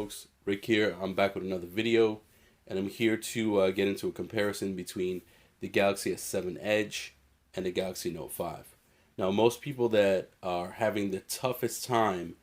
folks, Rick here. I'm back with another video, and I'm here to get into a comparison between the Galaxy S7 Edge and the Galaxy Note 5. Now, most people that are having the toughest time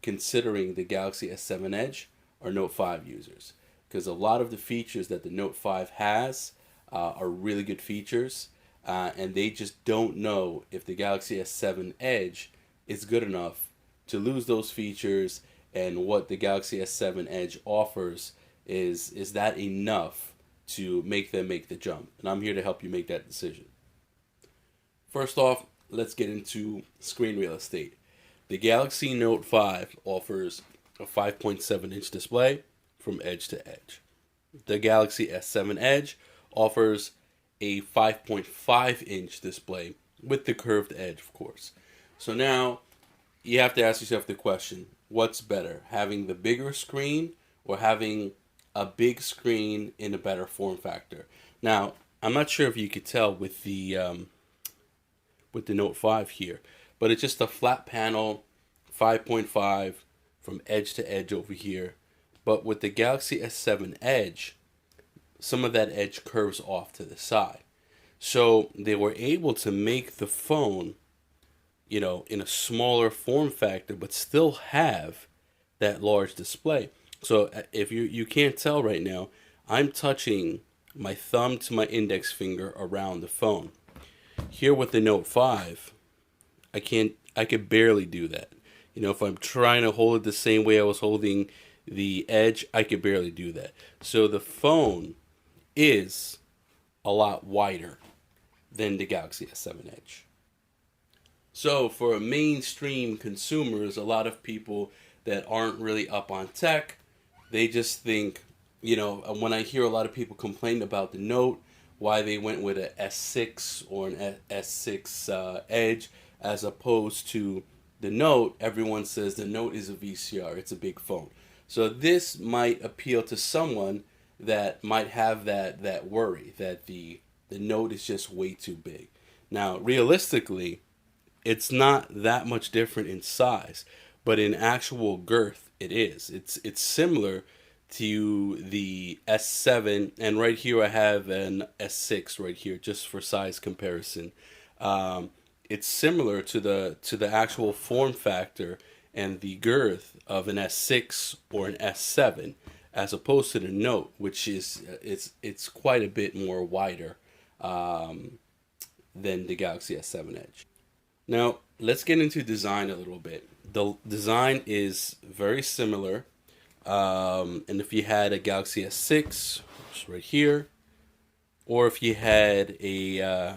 considering the Galaxy S7 Edge are Note 5 users, because a lot of the features that the Note 5 has are really good features, and they just don't know if the Galaxy S7 Edge is good enough to lose those features, and what the Galaxy S7 Edge offers is that enough to make them make the jump. And I'm here to help you make that decision. First off, let's get into screen real estate. The Galaxy Note 5 offers a 5.7-inch display from edge to edge. The Galaxy S7 Edge offers a 5.5-inch display with the curved edge, of course. So now you have to ask yourself the question, what's better, having the bigger screen or having a big screen in a better form factor? Now, I'm not sure if you could tell with the Note 5 here, but it's just a flat panel, 5.5 from edge to edge over here. But with the Galaxy S7 Edge, some of that edge curves off to the side. So they were able to make the phone, in a smaller form factor, but still have that large display. So if you can't tell right now, I'm touching my thumb to my index finger around the phone. Here with the Note 5, I could barely do that. If I'm trying to hold it the same way I was holding the Edge, I could barely do that. So the phone is a lot wider than the Galaxy S7 Edge. So for mainstream consumers, a lot of people that aren't really up on tech, they just think, when I hear a lot of people complain about the Note, why they went with an S6 or an S6 Edge as opposed to the Note, everyone says the Note is a VCR, it's a big phone. So this might appeal to someone that might have that worry that the Note is just way too big. Now, realistically, it's not that much different in size, but in actual girth, it is. It's similar to the S7, and right here I have an S6 right here, just for size comparison. It's similar to the actual form factor and the girth of an S6 or an S7, as opposed to the Note, which is it's quite a bit more wider than the Galaxy S7 Edge. Now, let's get into design a little bit. The design is very similar. And if you had a Galaxy S6, which is right here, or if you had a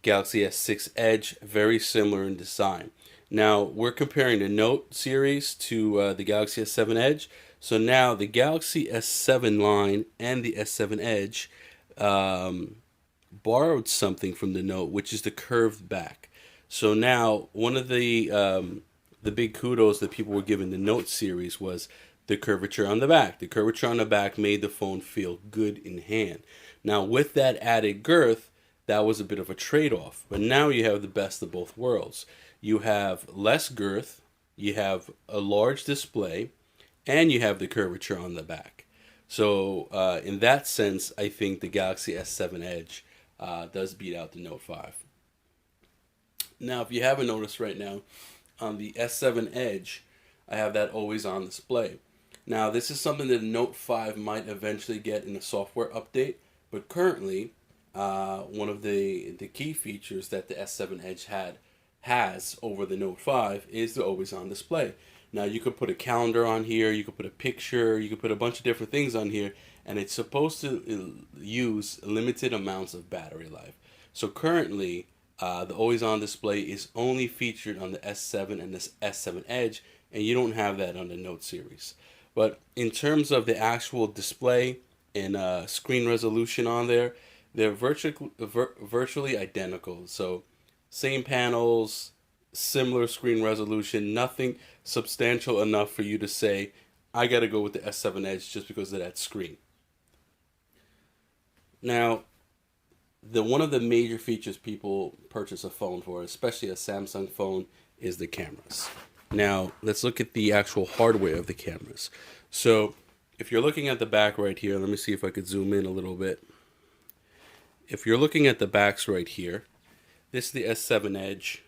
Galaxy S6 Edge, very similar in design. Now, we're comparing the Note series to the Galaxy S7 Edge. So now the Galaxy S7 line and the S7 Edge borrowed something from the Note, which is the curved back. So now, one of the big kudos that people were giving the Note series was the curvature on the back. The curvature on the back made the phone feel good in hand. Now, with that added girth, that was a bit of a trade-off. But now you have the best of both worlds. You have less girth, you have a large display, and you have the curvature on the back. So in that sense, I think the Galaxy S7 Edge does beat out the Note 5. Now, if you haven't noticed right now, on the S7 Edge, I have that always on display. Now, this is something that the Note 5 might eventually get in a software update, but currently, one of the key features that the S7 Edge has over the Note 5 is the always on display. Now, you could put a calendar on here, you could put a picture, you could put a bunch of different things on here, and it's supposed to use limited amounts of battery life. So currently, the always on display is only featured on the S7 and the S7 Edge, and you don't have that on the Note series. But in terms of the actual display and screen resolution on there, they're virtually identical. So same panels, similar screen resolution, nothing substantial enough for you to say, I gotta go with the S7 Edge just because of that screen. Now, one of the major features people purchase a phone for, especially a Samsung phone, is the cameras. Now, let's look at the actual hardware of the cameras. So, if you're looking at the back right here, let me see if I could zoom in a little bit. If you're looking at the backs right here, this is the S7 Edge.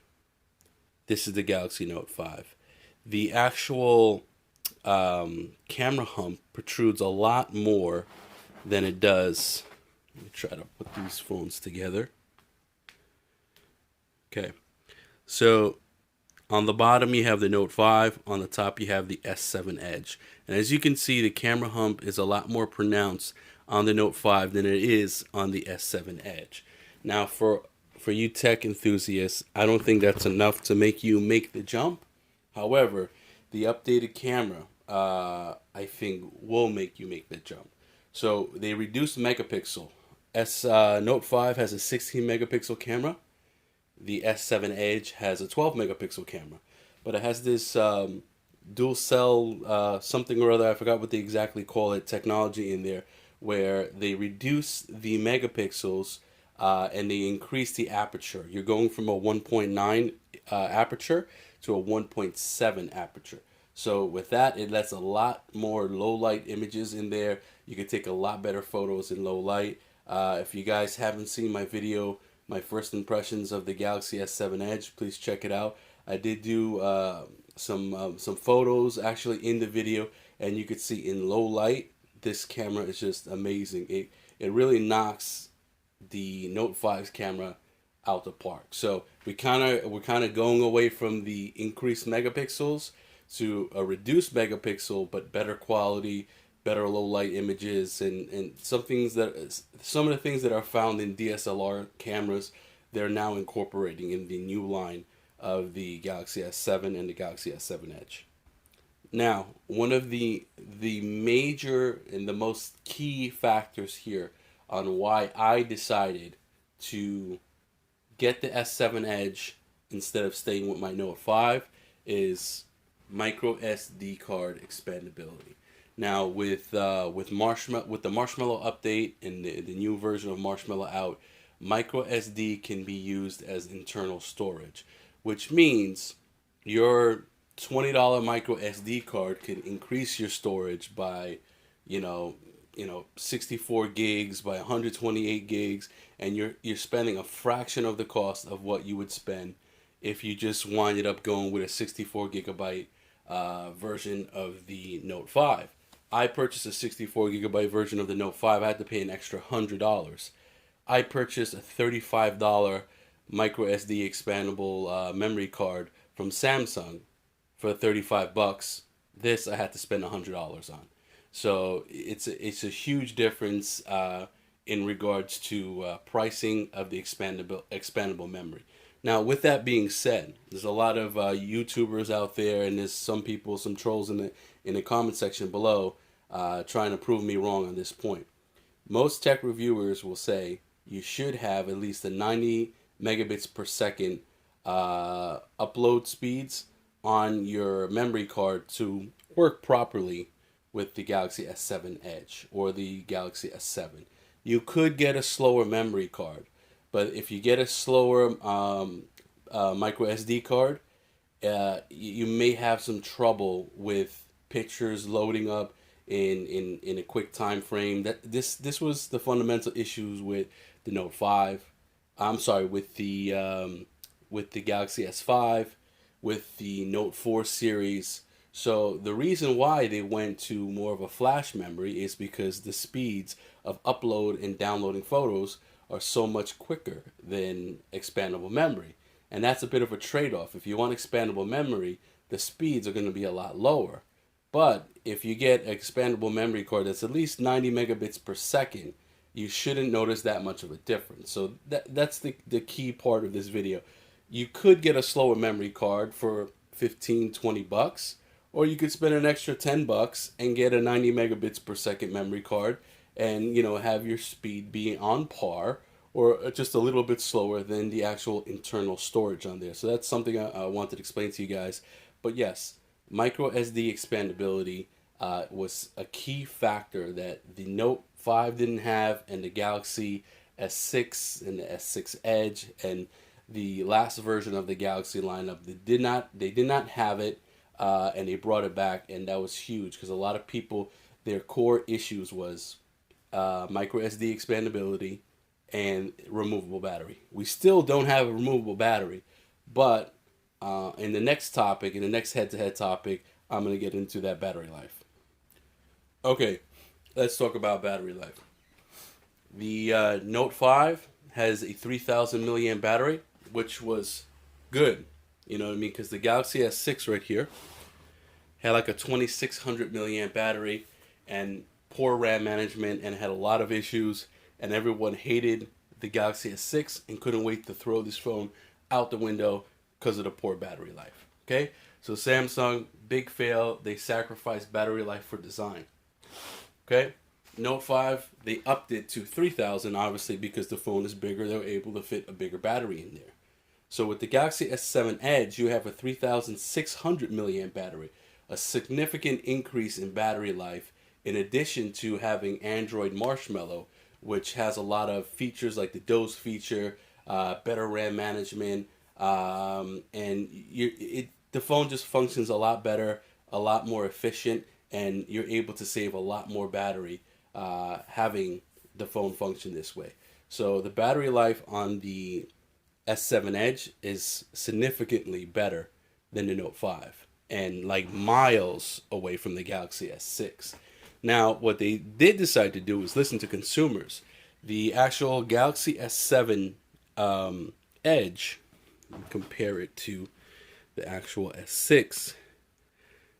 This is the Galaxy Note 5. The actual camera hump protrudes a lot more than it does. Let me try to put these phones together. Okay, so on the bottom you have the Note 5, on the top you have the S7 Edge. And as you can see, the camera hump is a lot more pronounced on the Note 5 than it is on the S7 Edge. Now for you tech enthusiasts, I don't think that's enough to make you make the jump. However, the updated camera, I think, will make you make the jump. So they reduced megapixel. Note 5 has a 16 megapixel camera. The S7 Edge has a 12 megapixel camera, but it has this dual cell something or other, I forgot what they exactly call it, technology in there, where they reduce the megapixels and they increase the aperture. You're going from a 1.9 aperture to a 1.7 aperture. So with that, it lets a lot more low light images in there. You can take a lot better photos in low light. If you guys haven't seen my video, my first impressions of the Galaxy S7 Edge, please check it out. I did do some photos actually in the video, and you could see in low light, this camera is just amazing. It really knocks the Note 5's camera out the park. So we're kind of going away from the increased megapixels to a reduced megapixel but better quality, better low light images, and some of the things that are found in DSLR cameras, they're now incorporating in the new line of the Galaxy S7 and the Galaxy S7 Edge. Now, one of the major and the most key factors here on why I decided to get the S7 Edge instead of staying with my Note 5 is micro SD card expandability. Now with the Marshmallow update and the new version of Marshmallow out, micro SD can be used as internal storage, which means your $20 micro SD card can increase your storage by, you know, 64 gigs by 128 gigs, and you're spending a fraction of the cost of what you would spend if you just winded up going with a 64 gigabyte version of the Note 5. I purchased a 64 gigabyte version of the Note 5. I had to pay an extra $100. I purchased a $35 micro SD expandable memory card from Samsung for $35. This I had to spend $100 on. So it's a huge difference in regards to pricing of the expandable memory. Now, with that being said, there's a lot of YouTubers out there, and there's some people, some trolls in the comment section below, trying to prove me wrong on this point. Most tech reviewers will say you should have at least a 90 megabits per second upload speeds on your memory card to work properly with the Galaxy S7 Edge or the Galaxy S7. You could get a slower memory card, but if you get a slower micro SD card, you may have some trouble with pictures loading up in a quick time frame. This was the fundamental issues with the Note 5. I'm sorry, with the Galaxy S5, with the Note 4 series. So the reason why they went to more of a flash memory is because the speeds of upload and downloading photos are so much quicker than expandable memory. And that's a bit of a trade-off. If you want expandable memory, the speeds are going to be a lot lower. But if you get an expandable memory card that's at least 90 megabits per second, you shouldn't notice that much of a difference. So that's the key part of this video. You could get a slower memory card for 15, 20 bucks, or you could spend an extra 10 bucks and get a 90 megabits per second memory card and, have your speed be on par or just a little bit slower than the actual internal storage on there. So that's something I wanted to explain to you guys. But yes, micro SD expandability was a key factor that the Note 5 didn't have, and the Galaxy S6 and the S6 Edge and the last version of the Galaxy lineup, they did not have it. and they brought it back, and that was huge because a lot of people, their core issues was micro SD expandability and removable battery. We still don't have a removable battery, but in the next topic, in the next head-to-head topic, I'm going to get into that battery life. Okay, let's talk about battery life. The Note 5 has a 3,000 milliamp battery, which was good. You know what I mean? Because the Galaxy S6 right here had like a 2,600 milliamp battery and poor RAM management and had a lot of issues, and everyone hated the Galaxy S6 and couldn't wait to throw this phone out the window because of the poor battery life. Okay, so Samsung, big fail. They sacrificed battery life for design. Okay, Note 5, they upped it to 3,000, obviously because the phone is bigger. They were able to fit a bigger battery in there. So with the Galaxy S7 Edge, you have a 3,600 milliamp battery, a significant increase in battery life, in addition to having Android Marshmallow, which has a lot of features like the Doze feature, better RAM management, and the phone just functions a lot better, a lot more efficient, and you're able to save a lot more battery having the phone function this way. So the battery life on the S7 Edge is significantly better than the Note 5 and like miles away from the Galaxy S6. Now, what they did decide to do is listen to consumers. The actual Galaxy S7 Edge, compare it to the actual S6.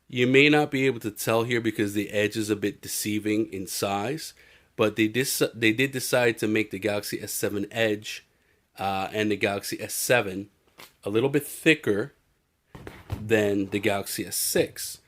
You may not be able to tell here because the Edge is a bit deceiving in size, but they did decide to make the Galaxy S7 Edge and the Galaxy S7 a little bit thicker than the Galaxy S6.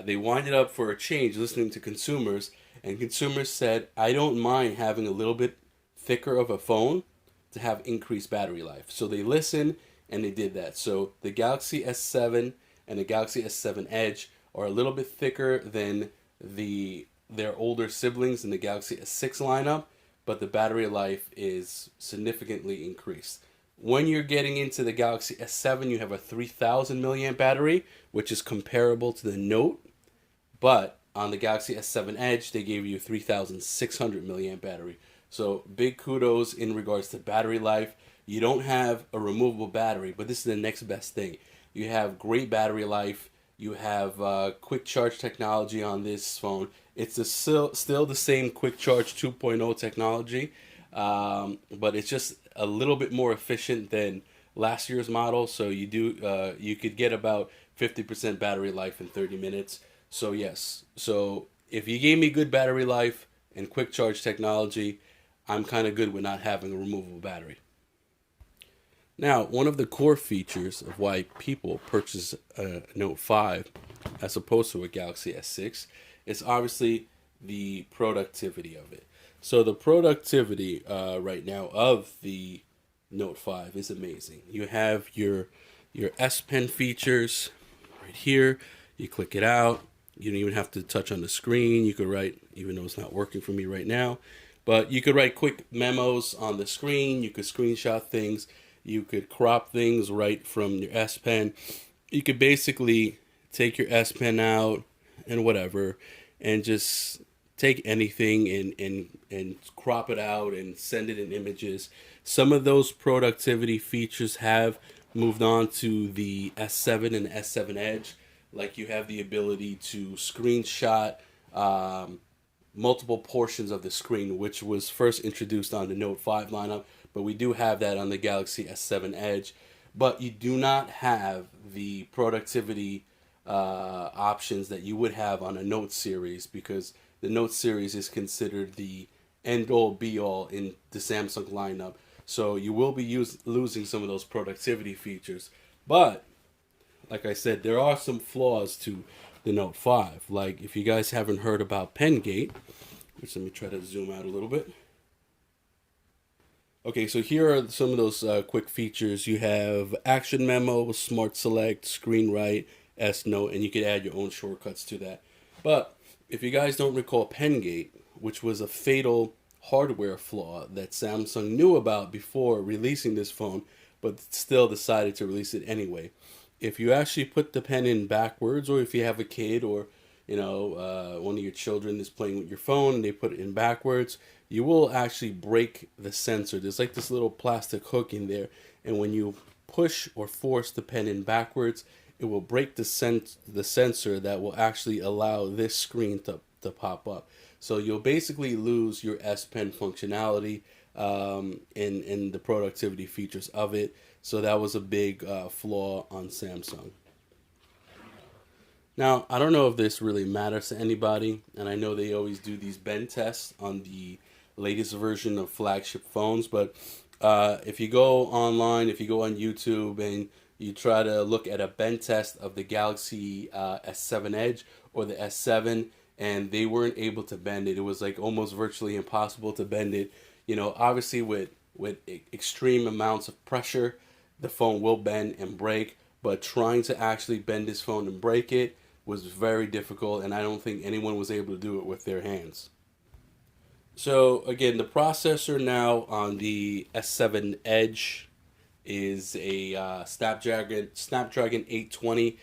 They winded up for a change listening to consumers, and consumers said, I don't mind having a little bit thicker of a phone to have increased battery life. So they listened and they did that. So the Galaxy S7 and the Galaxy S7 Edge are a little bit thicker than their older siblings in the Galaxy S6 lineup, but the battery life is significantly increased. When you're getting into the Galaxy S7, you have a 3,000 milliamp battery, which is comparable to the Note, but on the Galaxy S7 Edge, they gave you a 3,600 milliamp battery. So big kudos in regards to battery life. You don't have a removable battery, but this is the next best thing. You have great battery life. You have quick charge technology on this phone. It's still the same quick charge 2.0 technology, but it's just a little bit more efficient than last year's model. So you could get about 50% battery life in 30 minutes. So yes, so if you gave me good battery life and quick charge technology, I'm kind of good with not having a removable battery. Now, one of the core features of why people purchase a Note 5 as opposed to a Galaxy S6 is obviously the productivity of it. So the productivity right now of the Note 5 is amazing. You have your S Pen features right here. You click it out. You don't even have to touch on the screen. You could write, even though it's not working for me right now, but you could write quick memos on the screen. You could screenshot things. You could crop things right from your S Pen. You could basically take your S Pen out and whatever and just take anything and crop it out and send it in images. Some of those productivity features have moved on to the S7 and the S7 Edge. Like you have the ability to screenshot multiple portions of the screen, which was first introduced on the Note 5 lineup, but we do have that on the Galaxy S7 Edge. But you do not have the productivity options that you would have on a Note series, because the Note series is considered the end-all be-all in the Samsung lineup. So you will be losing some of those productivity features. But like I said, there are some flaws to the Note 5. Like if you guys haven't heard about PenGate, which let me try to zoom out a little bit. Okay, so here are some of those quick features. You have Action Memo, Smart Select, Screen Write, S Note, and you could add your own shortcuts to that. But if you guys don't recall PenGate, which was a fatal hardware flaw that Samsung knew about before releasing this phone, but still decided to release it anyway. if you actually put the pen in backwards, or if you have a kid, or one of your children is playing with your phone and they put it in backwards, you will actually break the sensor. There's like this little plastic hook in there, and when you push or force the pen in backwards, it will break the sensor that will actually allow this screen to pop up. So you'll basically lose your S Pen functionality, in the productivity features of it. So that was a big flaw on Samsung. Now, I don't know if this really matters to anybody, and I know they always do these bend tests on the latest version of flagship phones, but if you go online, if you go on YouTube and you try to look at a bend test of the Galaxy S7 Edge or the S7, and they weren't able to bend it. It was like almost virtually impossible to bend it. Obviously with extreme amounts of pressure, the phone will bend and break, but trying to actually bend this phone and break it was very difficult, and I don't think anyone was able to do it with their hands. So again, the processor now on the S7 Edge is a Snapdragon 820.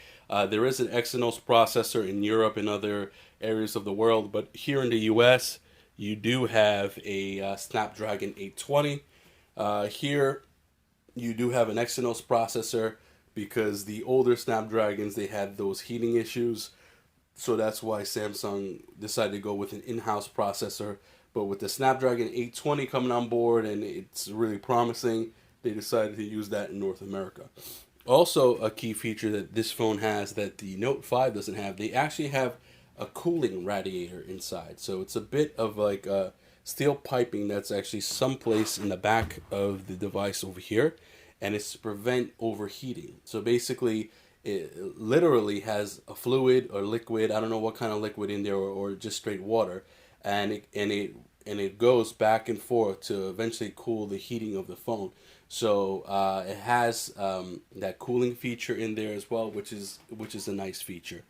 There is an Exynos processor in Europe and other areas of the world, but here in the US, you do have a Snapdragon 820. Here, you do have an Exynos processor because the older Snapdragons, they had those heating issues. So that's why Samsung decided to go with an in-house processor. But with the Snapdragon 820 coming on board and it's really promising, they decided to use that in North America. Also, a key feature that this phone has that the Note 5 doesn't have, they actually have a cooling radiator inside. So it's a bit of like a steel piping that's actually someplace in the back of the device over here, and it's to prevent overheating. So basically, it literally has a fluid or liquid, I don't know what kind of liquid in there, or just straight water, and it goes back and forth to eventually cool the heating of the phone. So it has that cooling feature in there as well, which is a nice feature.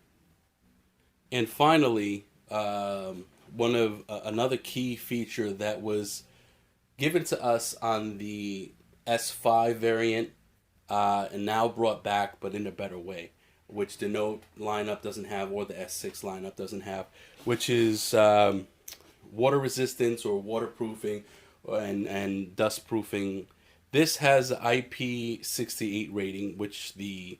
And finally, one of another key feature that was given to us on the S5 variant, and now brought back, but in a better way, which the Note lineup doesn't have, or the S6 lineup doesn't have, which is water resistance or waterproofing and dust proofing. This has an IP68 rating, which the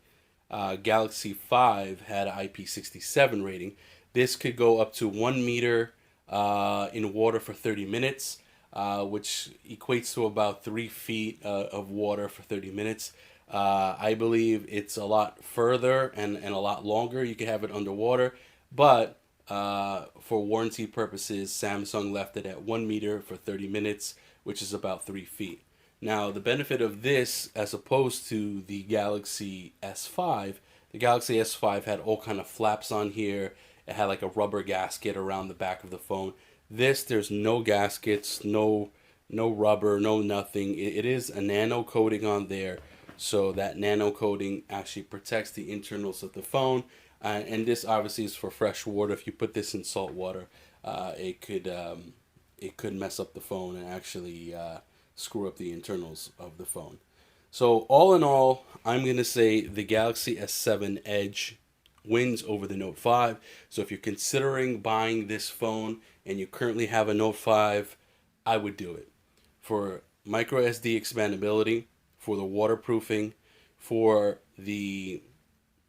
Galaxy 5 had an IP67 rating. This could go up to 1 meter in water for 30 minutes, which equates to about 3 feet of water for 30 minutes. I believe it's a lot further and a lot longer. You can have it underwater, but for warranty purposes, Samsung left it at 1 meter for 30 minutes, which is about 3 feet. Now, the benefit of this, as opposed to the Galaxy S5, the Galaxy S5 had all kind of flaps on here. It had like a rubber gasket around the back of the phone. There's no gaskets, no rubber, no nothing. It is a nano coating on there, so that nano coating actually protects the internals of the phone. And this obviously is for fresh water. If you put this in salt water, it could mess up the phone and actually screw up the internals of the phone. So all in all, I'm going to say the Galaxy S7 Edge wins over the Note 5. So if you're considering buying this phone and you currently have a Note 5, I would do it. For microSD expandability, for the waterproofing, for the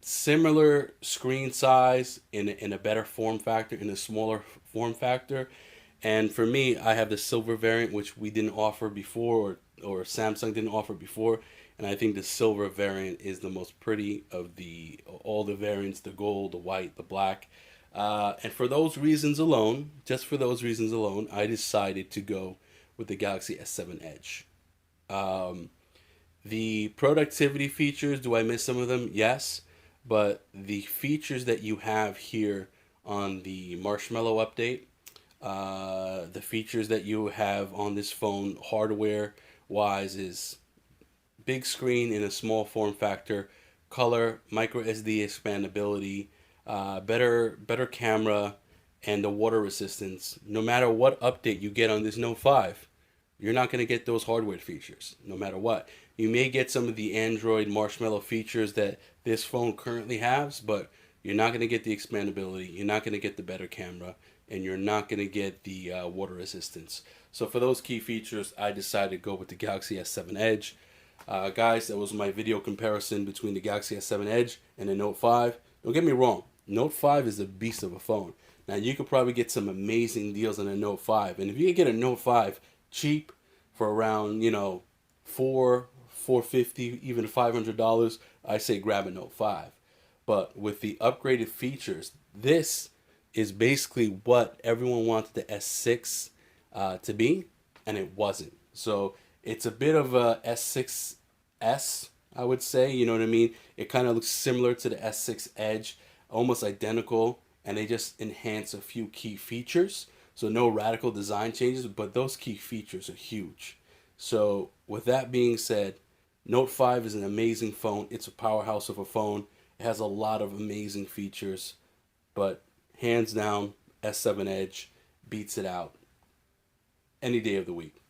similar screen size in a better form factor, in a smaller form factor. And for me, I have the silver variant, which we didn't offer before, or Samsung didn't offer before. And I think the silver variant is the most pretty of all the variants, the gold, the white, the black. And for those reasons alone, just for those reasons alone, I decided to go with the Galaxy S7 Edge. The productivity features, do I miss some of them? Yes. But the features that you have here on the Marshmallow update, the features that you have on this phone hardware wise is big screen in a small form factor, color, micro SD expandability, better camera, and the water resistance. No matter what update you get on this Note 5, you're not going to get those hardware features, no matter what. You may get some of the Android Marshmallow features that this phone currently has, but you're not going to get the expandability, you're not going to get the better camera, and you're not going to get the water resistance. So for those key features, I decided to go with the Galaxy S7 Edge. Guys, that was my video comparison between the Galaxy S7 Edge and the Note 5. Don't get me wrong, Note 5 is a beast of a phone. Now, you could probably get some amazing deals on a Note 5. And if you can get a Note 5 cheap for around, $450, even $500, I say grab a Note 5. But with the upgraded features, this is basically what everyone wanted the S6 to be, and it wasn't. So it's a bit of a S6S, I would say. You know what I mean? It kind of looks similar to the S6 Edge, almost identical, and they just enhance a few key features. So no radical design changes, but those key features are huge. So with that being said, Note 5 is an amazing phone. It's a powerhouse of a phone. It has a lot of amazing features, but hands down, S7 Edge beats it out any day of the week.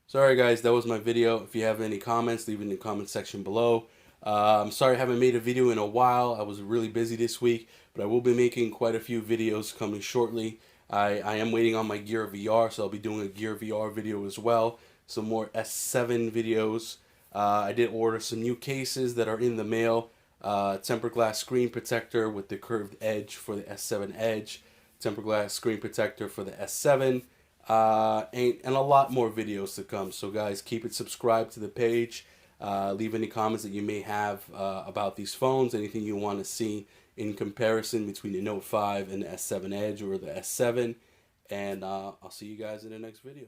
Sorry guys, that was my video. If you have any comments, leave it in the comment section below. I'm sorry I haven't made a video in a while. I was really busy this week, but I will be making quite a few videos coming shortly. I am waiting on my Gear VR, so I'll be doing a Gear VR video as well. Some more S7 videos. I did order some new cases that are in the mail. Tempered glass screen protector with the curved edge for the S7 Edge. Tempered glass screen protector for the S7. And a lot more videos to come. So guys, keep it subscribed to the page. Leave any comments that you may have about these phones, anything you want to see in comparison between the Note 5 and the S7 Edge or the S7. And I'll see you guys in the next video.